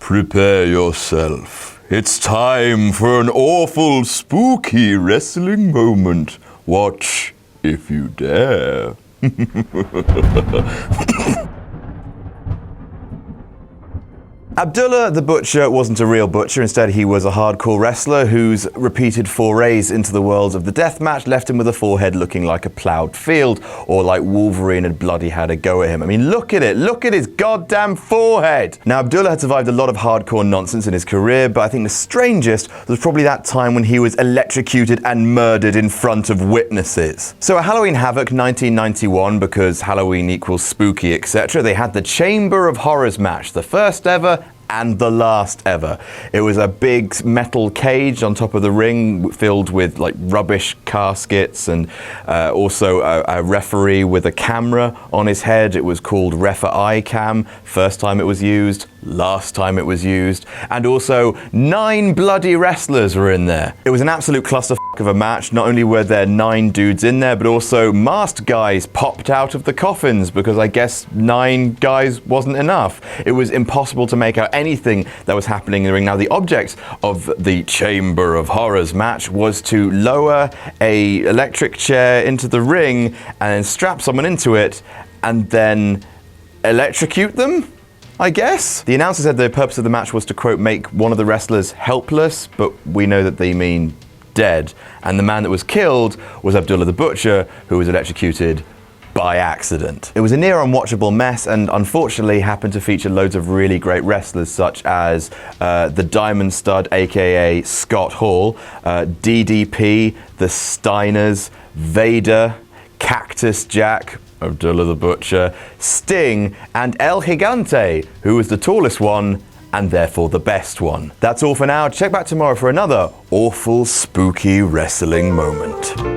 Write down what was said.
Prepare yourself. It's time for an awful, spooky wrestling moment. Watch if you dare. Abdullah the Butcher wasn't a real butcher. Instead, he was a hardcore wrestler whose repeated forays into the worlds of the deathmatch left him with a forehead looking like a ploughed field, or like Wolverine had bloody had a go at him. I mean, look at it. Look at his goddamn forehead. Now, Abdullah had survived a lot of hardcore nonsense in his career, but I think the strangest was probably that time when he was electrocuted and murdered in front of witnesses. So at Halloween Havoc 1991, because Halloween equals spooky, etc., they had the Chamber of Horrors match, the first ever and the last ever. It was a big metal cage on top of the ring filled with like rubbish caskets, and also a referee with a camera on his head. It was called Refer-I Cam. First time it was used, last time it was used, and also 9 bloody wrestlers were in there. It was an absolute clusterfuck of a match. Not only were there 9 dudes in there, but also masked guys popped out of the coffins because I guess 9 guys wasn't enough. It was impossible to make out anything that was happening in the ring. Now, the object of the Chamber of Horrors match was to lower a electric chair into the ring and then strap someone into it and then electrocute them, I guess. The announcer said the purpose of the match was to, quote, make one of the wrestlers helpless, but we know that they mean dead. And the man that was killed was Abdullah the Butcher, who was electrocuted by accident. It was a near unwatchable mess, and unfortunately happened to feature loads of really great wrestlers such as the Diamond Stud, aka Scott Hall, DDP, the Steiners, Vader, Cactus Jack, Abdullah the Butcher, Sting, and El Gigante, who was the tallest one and therefore the best one. That's all for now. Check back tomorrow for another awful, spooky wrestling moment.